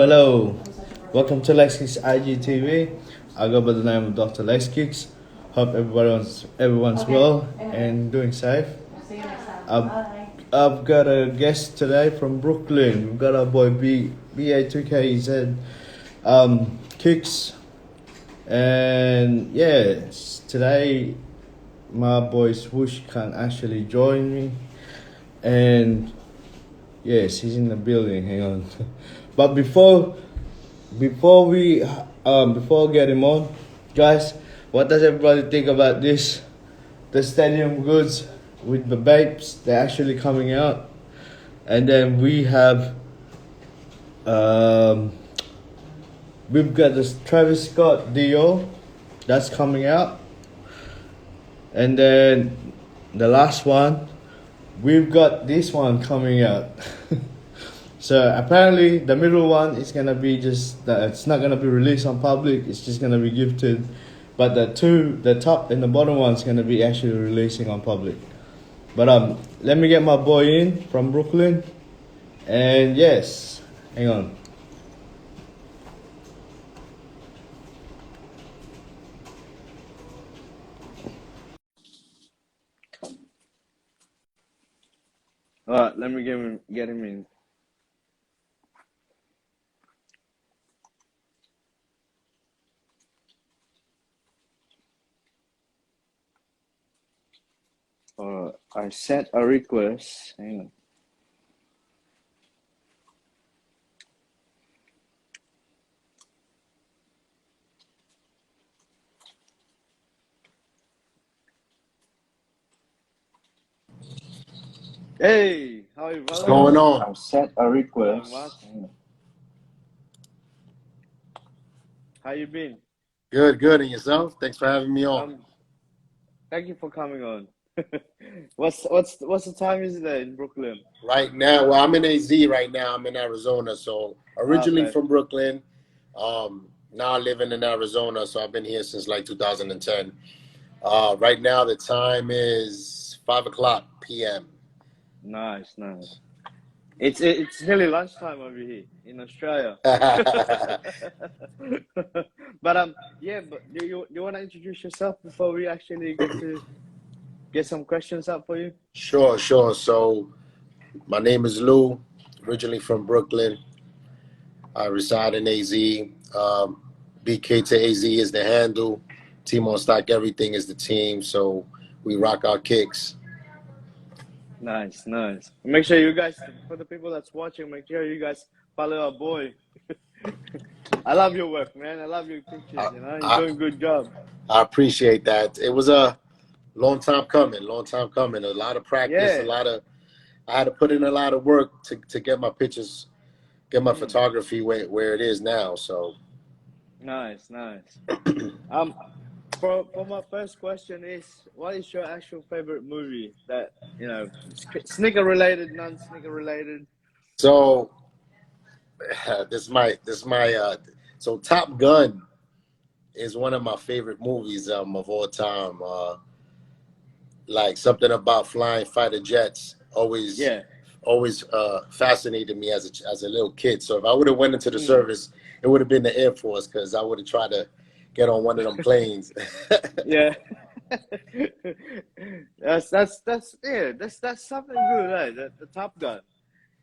Hello, welcome to Lacekickz IGTV. I go by the name of Dr. Lacekickz. Hope everyone's well and doing safe. I've, I've got a guest today from Brooklyn. We've got our boy BA2KZ Kicks, and today my boy Swoosh can actually join me, and yes, he's in the building. Hang on. But before I get him on, guys, what does everybody think about this? The stadium goods with the babes, they're actually coming out, and then we've got this Travis Scott deal that's coming out, and then the last one, we've got this one coming out. So apparently the middle one is gonna be just that it's not gonna be released on public. It's just gonna be gifted, but the top and the bottom one's gonna be actually releasing on public. But let me get my boy in from Brooklyn, and yes, hang on. All right, let me get him in. I sent a request. Hang on. Hey, how are you, brother? What's going on? I sent a request. How you been? Good, good. And yourself? Thanks for having me on. Thank you for coming on. What's the time is it there in Brooklyn? Right now, well, I'm in AZ right now. I'm in Arizona. So originally Okay. from Brooklyn, now living in Arizona. So I've been here since like 2010. Right now the time is 5:00 p.m. Nice. It's nearly lunchtime over here in Australia. But do you want to introduce yourself before we actually get some questions up for you? Sure. So my name is Lou, originally from Brooklyn. I reside in AZ. BK to AZ is the handle. Team on Stock Everything is the team. So we rock our kicks. Nice. Make sure you guys, for the people that's watching, make sure you guys follow our boy. I love your work, man. I love your pictures. You're doing a good job. I appreciate that. It was a long time coming. A lot of practice. Yeah. I had to put in a lot of work to get my pictures, get my photography where it is now. So nice. For my first question is, what is your actual favorite movie that, sneaker related, non-sneaker related? So so Top Gun is one of my favorite movies of all time. Like something about flying fighter jets always fascinated me as a little kid. So if I would have went into the service, it would have been the Air Force, because I would have tried to get on one of them planes. Yeah. that's something good, right? The Top Gun.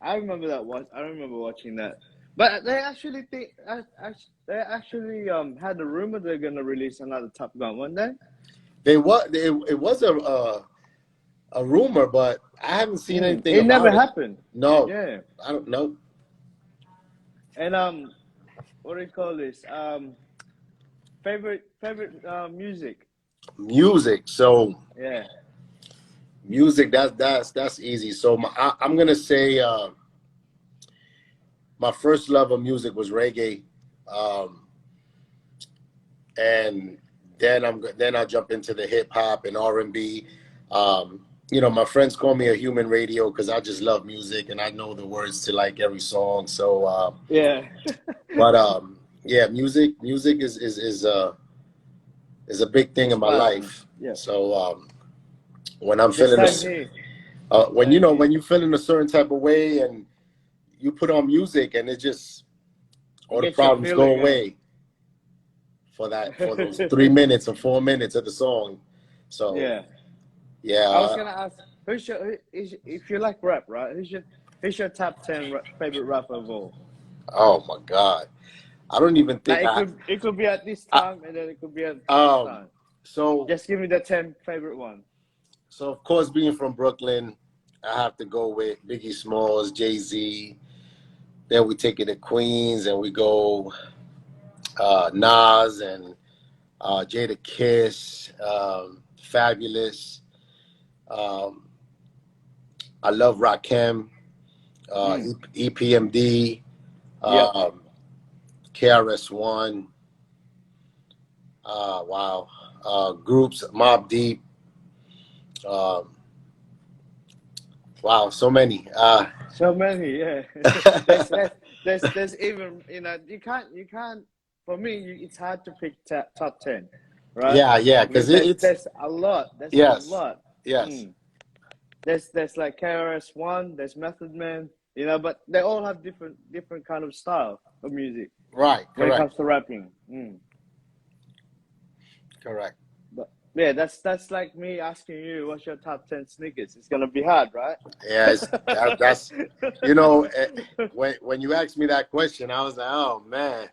I remember that one. I remember watching that. But they actually had the rumor they're gonna release another Top Gun, weren't they? It was a rumor, but I haven't seen anything. It never happened. No. Yeah. I don't know. And what do you call this? Favorite music. Music. So yeah. Music. That's easy. So I'm gonna say my first love of music was reggae, and then I'll jump into the hip hop and R&B. My friends call me a human radio because I just love music and I know the words to like every song. So yeah. But music is a big thing in my life. Yeah. So when I'm feeling when you're feeling a certain type of way and you put on music and it just all the gets your problems go feeling. away for those 3 minutes or 4 minutes of the song. So Yeah. yeah. I was gonna ask, if you like rap, right? Who's your top 10 favorite rapper of all? Oh my God, I don't even think Like it could be at this I time, and then it could be at this um. time. So Just give me the 10 favorite one. so of course, being from Brooklyn, I have to go with Biggie Smalls, Jay-Z. Then we take it to Queens, and we go Nas and Jada Kiss, Fabulous. Um, I love Rakim, Mm. EPMD, Yep. um, KRS-One. Wow. Groups, Mob Deep. Um, wow, so many. So many, yeah. there's, there's even you can't. For me, it's hard to pick top 10, right? yeah, Because because there's it's there's a lot. There's a yes, lot. yes, Mm. There's like KRS-One. There's Method Man. But they all have different kind of style of music right, when it correct, comes to rapping. Mm. correct. But yeah, that's like me asking you what's your top 10 sneakers. It's gonna be hard, right? Yes, that's when you asked me that question, I was like, oh man,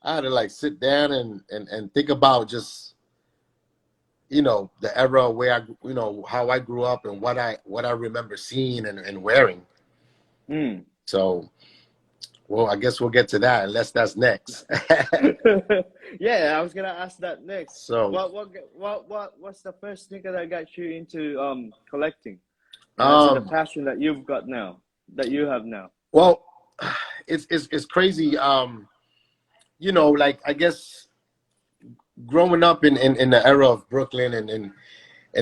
I had to like sit down and think about just the era where how I grew up and what I remember seeing and wearing. Mm. So, well, I guess we'll get to that unless that's next. Yeah, I was gonna ask that next. So, What's the first sneaker that got you into collecting? To the um, passion that you've got now, that you have now. well, it's crazy. Like I guess growing up in the era of Brooklyn and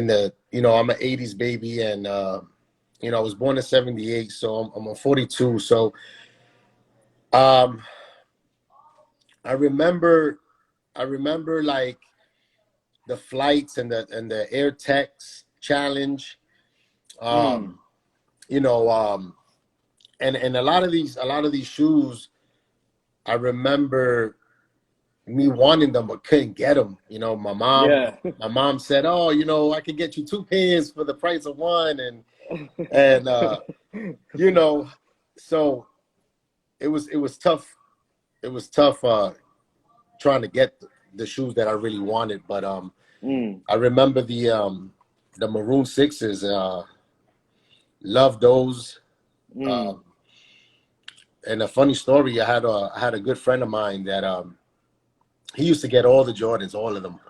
the I'm an '80s baby and I was born in '78, so I'm a 42. So um, I remember like the flights and the Air Tex Challenge, Mm. um, you know, and a lot of these shoes. I remember me wanting them but couldn't get them. My mom Yeah. my mom said, "Oh, I could get you two pairs for the price of one," and so it was tough. It was tough trying to get the shoes that I really wanted, but Mm. I remember the Maroon Sixes. Loved those. Mm. Um, and a funny story, I had a good friend of mine that he used to get all the Jordans, all of them.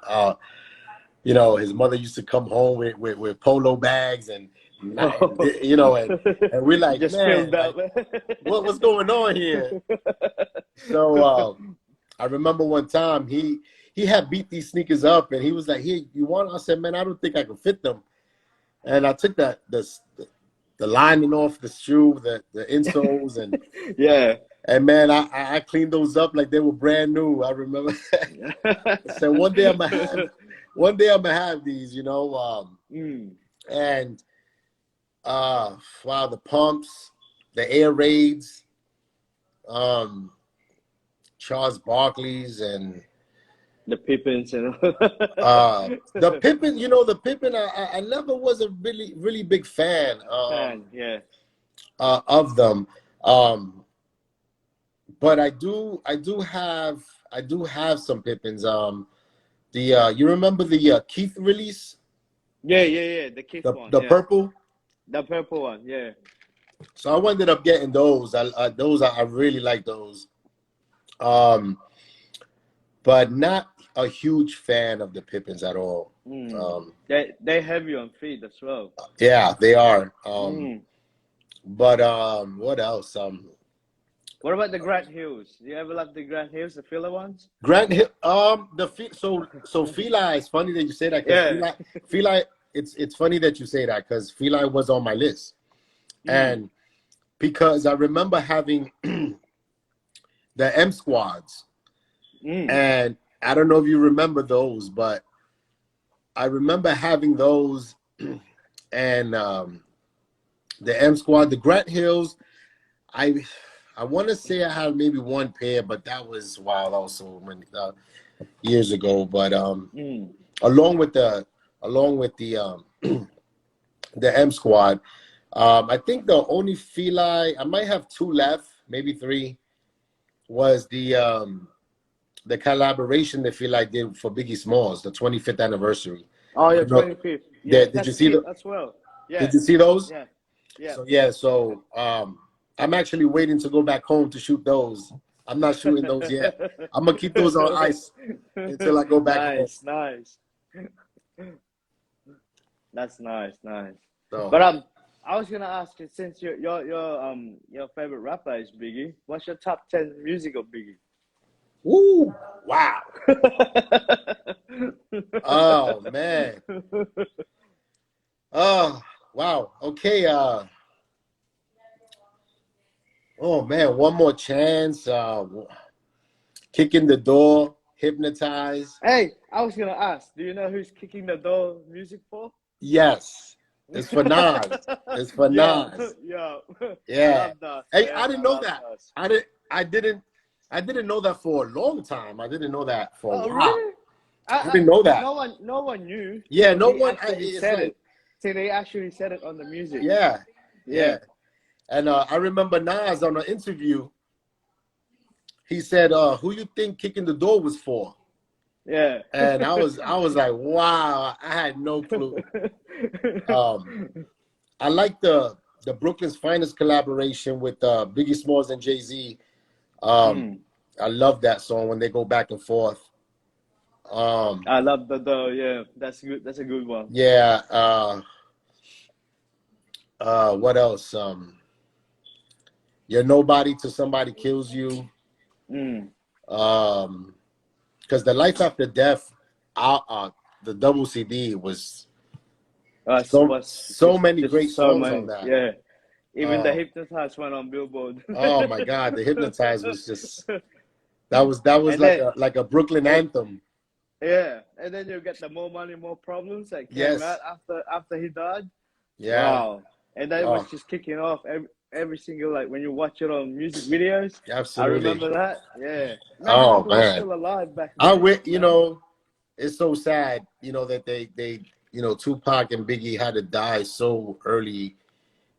His mother used to come home with polo bags Oh. and we're like, Just filled man, like up. what's going on here? So I remember one time he had beat these sneakers up and he was like, "Here, you want?" I said, "Man, I don't think I can fit them." And I took the lining off the shoe, the insoles, Yeah. and man, I cleaned those up like they were brand new. I remember. I said one day I'm gonna have these, Mm. and wow, the pumps, the air raids, um, Charles Barkley's, and The Pippins and the Pippen. The Pippen. I never was a really really big fan fan, yeah. of them, but I do have some Pippins. You remember the Keith release, Yeah. The Kiff one, the yeah. purple. The purple one, yeah. So I ended up getting those. I really like those. Um, but not a huge fan of the Pippins at all. Mm. They heavy on feet as well. Yeah, they are. Mm. But what else? What about the Grant Hills? Do you ever like the Grant Hills, the filler ones? Grant Hill. So Feli. It's funny that you say that because Yeah. Feli. It's funny that you say that because Feli was on my list, Mm. and because I remember having the M squads, Mm. and I don't know if you remember those, but I remember having those, and the M Squad, the Grant Hills. I I want to say I had maybe one pair, but that was wow, that was so many years ago. But along with the the M Squad, I think the only Feli I might have two left, maybe three, was the collaboration that Feli did for Biggie Smalls, the 25th anniversary. Oh, yeah, You know, 25th. Yeah, did you that's see it as well. Yeah, Did you see those? yeah, yeah. So yeah, so I'm actually waiting to go back home to shoot those. I'm not shooting those yet. I'm gonna keep those on ice until I go back home. Nice. That's nice. So, But I was gonna ask you, since your favorite rapper is Biggie, what's your top 10 music of Biggie? woo, wow. Oh man. Oh wow. Okay. Oh man. One more chance. Kicking the door. Hypnotize. Hey, I was gonna ask, do you know who's kicking the door music for? Yes. It's for Nas. It's for Nas. Yeah. Yeah. I love Nas, Hey, man. I didn't know love that. Nas. I didn't know that for a long time. I didn't know that for a Oh, while. really? I didn't know that. No one knew. Yeah, So no they one actually it's said like, it. So they actually said it on the music. yeah. Yeah. And I remember Nas on an interview, he said, who you think kicking the door was for? Yeah. And I was like, wow, I had no clue. I like the Brooklyn's Finest collaboration with Biggie Smalls and Jay-Z. I love that song when they go back and forth. I love the door. Yeah, that's good. That's a good one. Yeah. What else? You're nobody till somebody kills you. Because the Life After Death, the double CD was so many great songs on that. Yeah, even the Hypnotize went on Billboard. Oh my God, the Hypnotize was just that was like a Brooklyn anthem. Yeah, and then you get the More Money, More Problems that came out after he died. Yeah. Wow, and that was just kicking off every single, like when you watch it on music videos. Absolutely. I remember that. Yeah. Oh man, was still alive back then. You know, it's so sad, you know, that they Tupac and Biggie had to die so early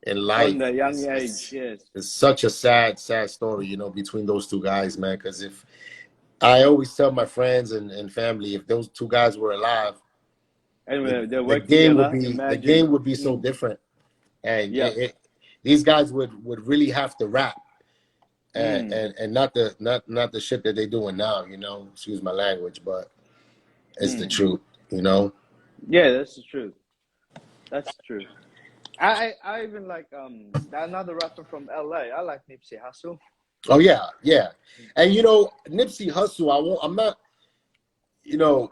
in life. On the young age, yes. It's such a sad story, you know, between those two guys, man. Because if I always tell my friends and family, if those two guys were alive, anyway, the game would be so different. And these guys would really have to rap. And not the shit that they're doing now, you know. Excuse my language, but it's the truth, you know. Yeah, that's the truth. That's true. I even like another rapper from LA. I like Nipsey Hussle. Oh yeah. And you know, Nipsey Hussle, I'm not, you know,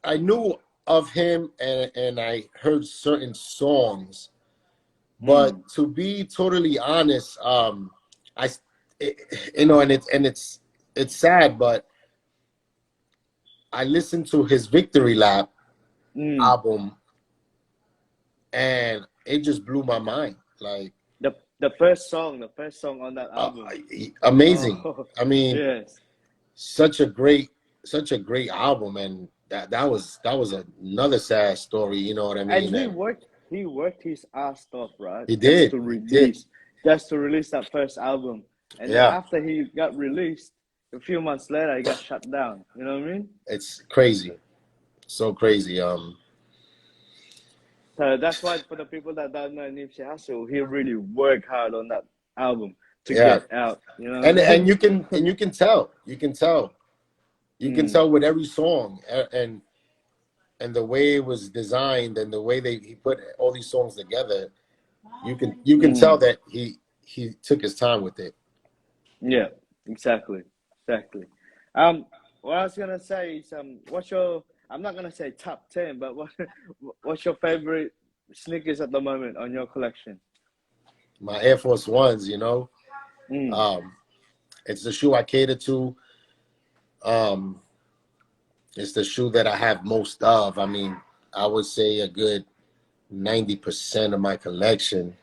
I knew of him and I heard certain songs. But to be totally honest, you know, and it's sad, but I listened to his Victory Lap album, and it just blew my mind. Like the first song on that album, amazing. Oh, I mean, yes. such a great album, and that was another sad story. You know what I mean? And he worked his ass off, right? He did. Just to release that first album. And then after he got released, a few months later, he got shut down. You know what I mean? It's crazy. So crazy. So that's why for the people that don't know Nipsey Hussle, he really worked hard on that album to get out. You know, and you can tell. You can tell with every song and the way it was designed and the way he put all these songs together. You can tell that he took his time with it. Yeah, exactly. What I was gonna say is I'm not gonna say top 10, but what's your favorite sneakers at the moment on your collection? My Air Force Ones, you know. It's the shoe I cater to. It's the shoe that I have most of. I mean, I would say a good 90% of my collection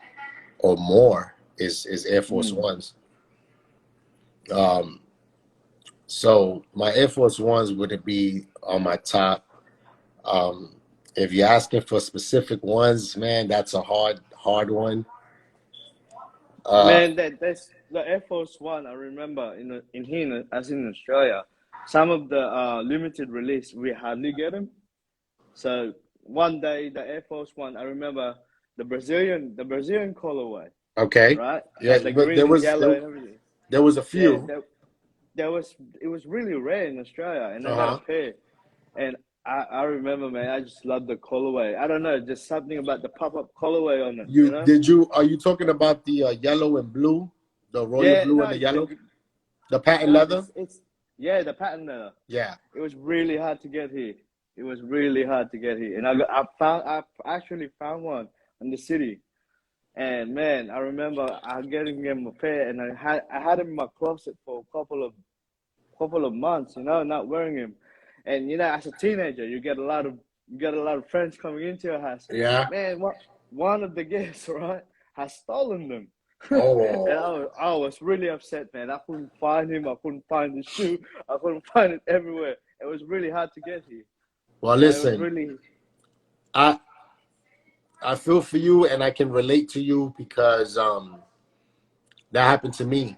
or more is Air Force Ones. So my Air Force Ones would be on my top. If you're asking for specific ones, man, that's a hard one. Man, that's the Air Force One. I remember in here, as in Australia, some of the limited release we hardly get them. So one day the Air Force One, I remember the Brazilian colorway. Okay. Right? Yeah, Has the but green and yellow and everything. there was a few. Yeah, it was really rare in Australia, and I got a pair. And I remember, man, I just love the colorway. I don't know, just something about the pop-up colorway on it. You know? Are you talking about the yellow and blue, the royal blue and the yellow, the patent leather? Yeah, the patent leather. Yeah, it was really hard to get here. It was really hard to get here, and I actually found one in the city. And man, I remember I getting him a pair, and I had him in my closet for a couple of months, not wearing him. And as a teenager, you get a lot of friends coming into your house. Yeah. Man, one of the guests, right, has stolen them. Oh. And I was really upset, man. I couldn't find him. I couldn't find the shoe. I couldn't find it everywhere. It was really hard to get here. Well, listen, I feel for you, and I can relate to you because that happened to me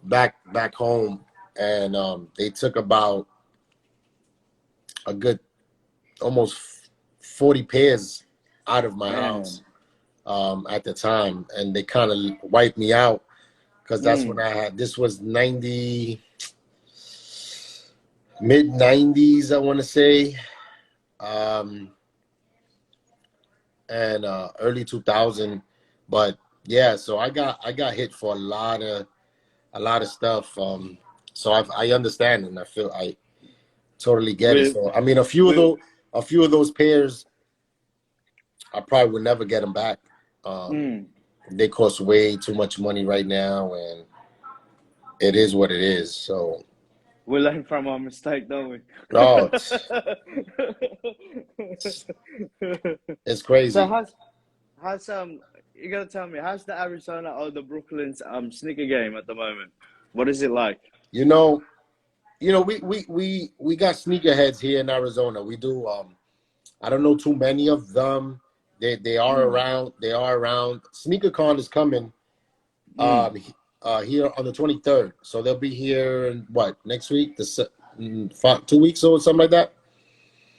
back home, and they took about a good almost 40 pairs out of my house at the time, and they kind of wiped me out because that's when this was mid-90s, I want to say, and early 2000. But yeah, so I got hit for a lot of stuff. So I understand, and I totally get it. So I mean, a few of those pairs, I probably would never get them back. They cost way too much money right now, and it is what it is. So we learn from our mistake, don't we? Oh, it's crazy. So how's you gotta tell me, how's the Arizona or the Brooklyn's sneaker game at the moment? What is it like? We got sneakerheads here in Arizona. We do. I don't know too many of them. They are around. They are around. SneakerCon is coming here on the 23rd. So they'll be here in next week? 2 weeks or something like that.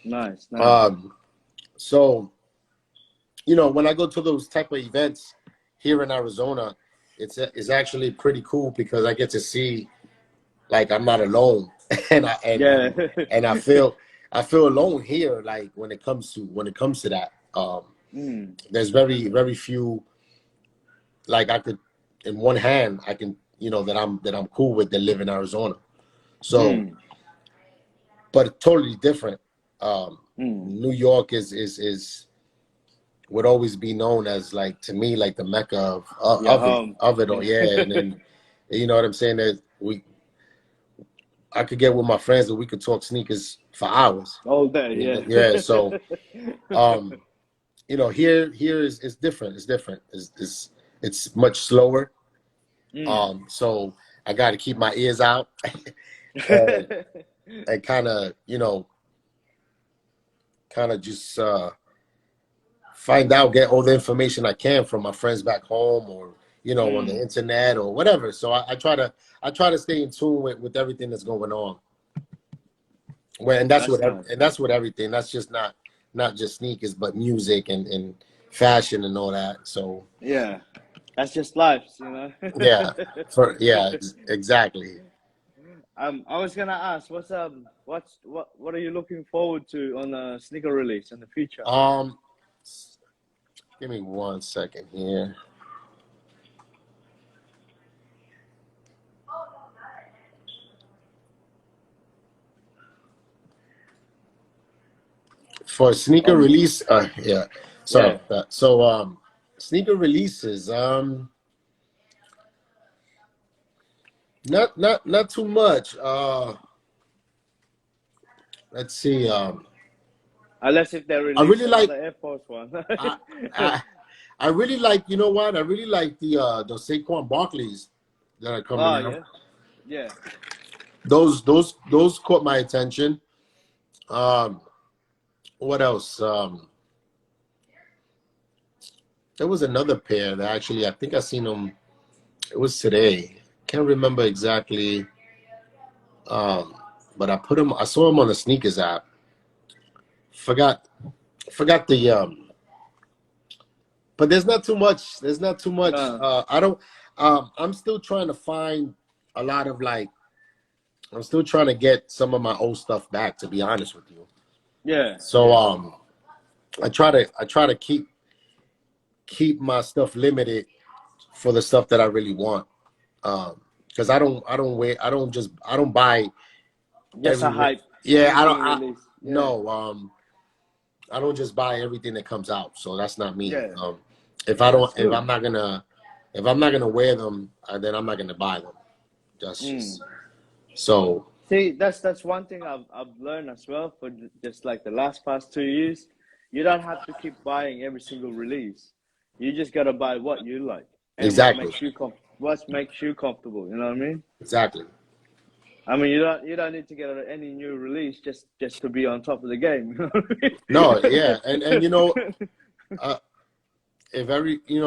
Nice. So when I go to those type of events here in Arizona, it's actually pretty cool because I get to see, like, I'm not alone, and I feel alone here. Like when it comes to that, there's very, very few. Like I could, in one hand, I can that I'm cool with that live in Arizona. So, but totally different. New York is would always be known as, like, to me, like the mecca of it all. Yeah, and then you know what I'm saying, that I could get with my friends and we could talk sneakers for hours all day. Yeah. Yeah. So here is different. It's different. It's much slower. So I got to keep my ears out and kind of just find out, get all the information I can from my friends back home, or on the internet or whatever. So I try to stay in tune with everything that's going on. And that's what everything. That's just not just sneakers, but music and fashion and all that. So yeah, that's just life, yeah, exactly. I was gonna ask, what are you looking forward to on a sneaker release in the future? Give me 1 second here. For sneaker release, yeah. Sorry. Yeah. So sneaker releases, not too much. Let's see. Unless if they're releasing, I really like the Air Force One. I really like, you know what? I really like the Saquon Barkleys that are coming Oh out. yeah, yeah. Those caught my attention. Um, what else? There was another pair that actually I think I seen them. It was today. Can't remember exactly. Um, but I saw them on the sneakers app. Forgot the but there's not too much. There's not too much. No. I don't. I'm still trying to find a lot of like. I'm still trying to get some of my old stuff back. To be honest with you. Yeah. So Yeah. I try to keep my stuff limited for the stuff that I really want. Because I don't buy Just a hype. yeah, Anything released. Yeah. no, I don't just buy everything that comes out. So that's not me. Yeah. If That's if good. I'm not gonna wear them, then I'm not gonna buy them. That's just so. See, that's one thing I've learned as well for just like the past 2 years. You don't have to keep buying every single release. You just gotta buy what you like and Exactly. what makes you comfortable. You know what I mean? Exactly. I mean, you don't need to get any new release just to be on top of the game. You know what I mean? No, yeah, and you know,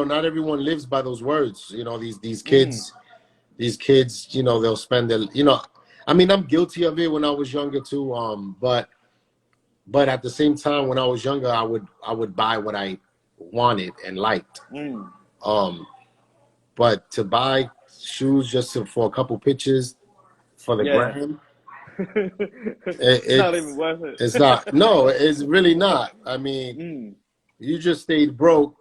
not everyone lives by those words. You know, these kids, you know, they'll spend their, you know, I mean, I'm guilty of it when I was younger too. But at the same time, when I was younger, I would buy what I wanted and liked. But to buy shoes for a couple pictures for the Yeah. gram, It's not even worth it. it's not. No, it's really not. I mean, you just stayed broke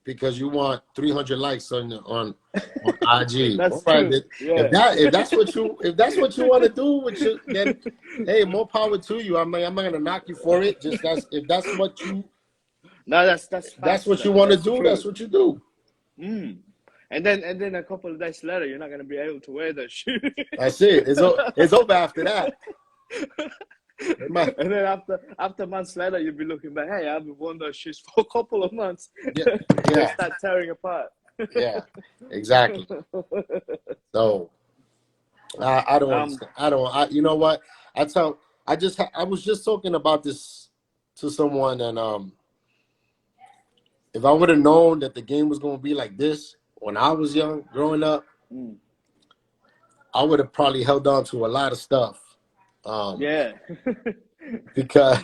because you want 300 likes on IG. That's All right, true. Yeah. if that's what you want to do, then hey, more power to you. I'm not gonna knock you for it. Just if that's what you No, that's what you want to do. That's what you do. And then a couple of days later, you're not gonna be able to wear those shoes. That's it. It's over after that. And then after months later, you'll be looking back. Hey, I've worn those shoes for a couple of months. Yeah. They start tearing apart. Yeah, exactly. So I don't understand. You know what? I was just talking about this to someone, and if I would have known that the game was going to be like this when I was young, growing up, I would have probably held on to a lot of stuff. Yeah. Because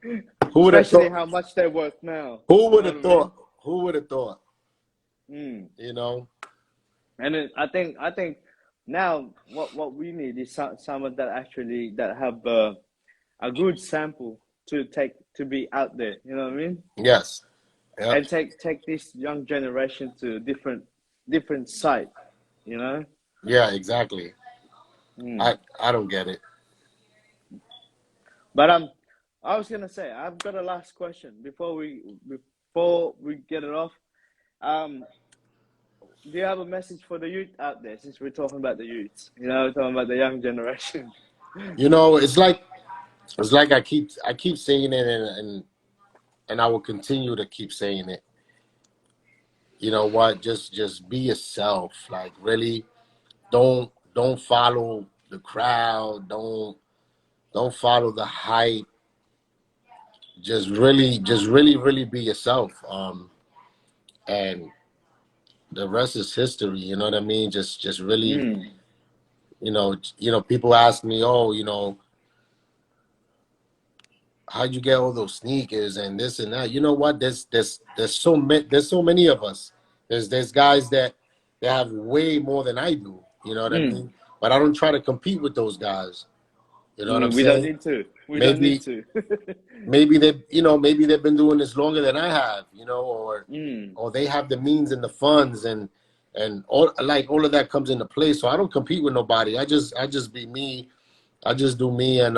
who would have Especially thought? how much they're worth now. Who would have thought? Who would have thought? You know. And then I think now what we need is someone that have a good sample to be out there. You know what I mean? Yes. Yep. And take this young generation to different site. You know? Yeah, exactly. I don't get it. But I was gonna say I've got a last question before we get it off. Do you have a message for the youth out there? Since we're talking about the youths, you know, we're talking about the young generation. You know, it's like I keep saying it, and I will continue to keep saying it. You know what? Just be yourself. Like really, don't follow the crowd. Don't follow the hype. Just really be yourself. And the rest is history. You know what I mean? Just really, you know, people ask me, oh, you know, how'd you get all those sneakers and this and that? You know what? There's so many of us. There's guys that have way more than I do. You know what I mean? But I don't try to compete with those guys. You know what I'm saying? Don't need to. Don't need to. maybe they've been doing this longer than I have. You know, or they have the means and the funds and all of that comes into play. So I don't compete with nobody. I just be me. I just do me, and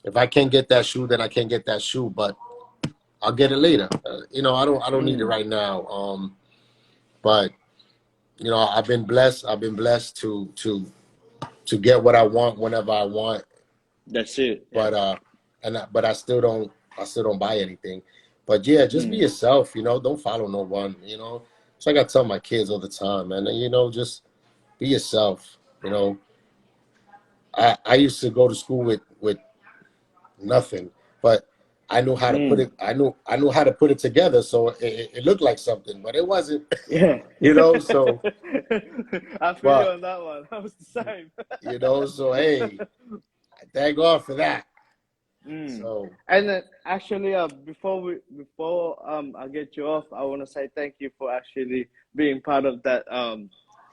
if I can't get that shoe, then I can't get that shoe. But I'll get it later. You know, I don't need it right now. But you know, I've been blessed to get what I want whenever I want. That's it. But but I still don't buy anything. But yeah, just be yourself, you know, don't follow no one, you know. It's like I tell my kids all the time, man, you know, just be yourself, you know. I used to go to school with nothing, but I knew how to put it. I knew how to put it together, so it looked like something, but it wasn't. Yeah. You know. So, I feel you but on that one. I was the same. you know, so hey, thank God for that. So, And actually, before I get you off, I want to say thank you for actually being part of that on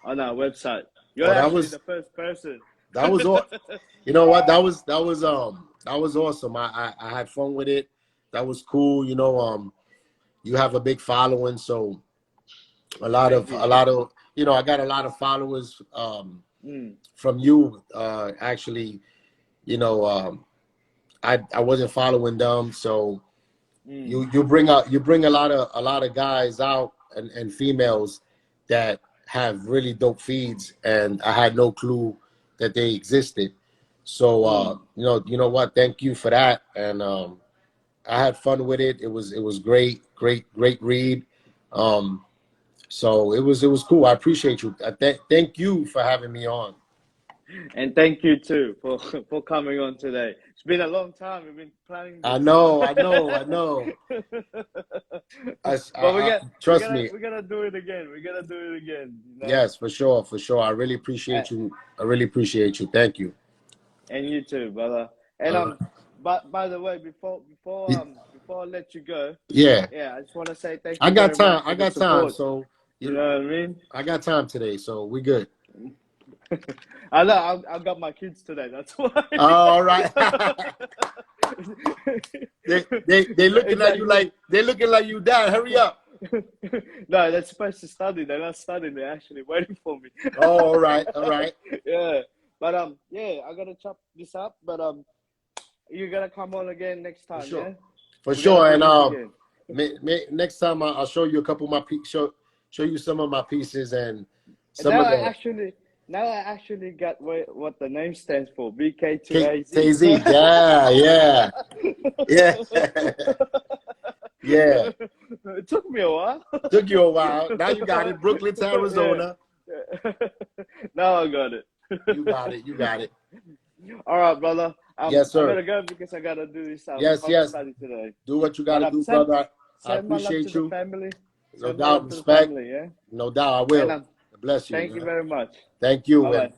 our website. You're oh, actually the first person. that was all. You know what? That was awesome. I had fun with it. That was cool. You know, you have a big following, so Thank you. a lot of you know, I got a lot of followers from you. Actually, you know, I wasn't following them, so you bring a lot of guys out and females that have really dope feeds, and I had no clue that they existed. So you know what? Thank you for that, and I had fun with it. It was great read. So it was cool. I appreciate you. Thank you for having me on. And thank you too for coming on today. It's been a long time. We've been planning I this. know, I know, I know. But Trust me. we're gonna do it again. We're gonna do it again. You know? Yes, for sure, for sure. I really appreciate you. I really appreciate you. Thank you. And you too, brother. And but by the way, before I let you go, yeah, I just want to say thank I you got very time. much I for the got time. support. So You know what I mean? I got time today, so we good. I know. I got my kids today. That's why. All right. they looking at you like you, Dad. Hurry up. No, they're supposed to study. They're not studying. They're actually waiting for me. Oh, all right, all right. Yeah, but I gotta chop this up. But you're gonna come on again next time, For sure. yeah? For We're sure. gonna And do this again. next time I'll show you a couple of my show you some of my pieces and And some of the now I actually got what the name stands for. BK to AZ. KZ. Yeah. Yeah. Yeah. It took me a while. Took you a while. Now you got it. Brooklyn to Arizona. Yeah. Now I got it. You got it. You got it. All right, brother. Yes, sir. I gotta go because I gotta do this Yes. study today. Do what you gotta do, brother. I Send my love to appreciate the you. family. No Send my love doubt. to the Respect. family, yeah? No doubt. I will. And Bless you. thank you very much. Thank you. Bye-bye.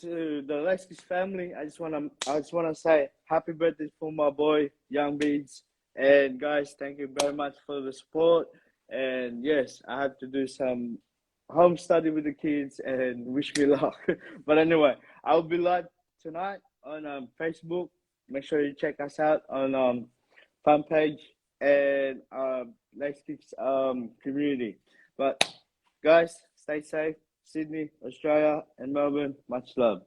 To the Lacekickz family, I just wanna say happy birthday for my boy Young Beads, and guys, thank you very much for the support. And yes, I have to do some home study with the kids, and wish me luck. But anyway, I'll be live tonight on Facebook. Make sure you check us out on fan page and Lacekickz community. But guys, stay safe. Sydney, Australia, and Melbourne, much love.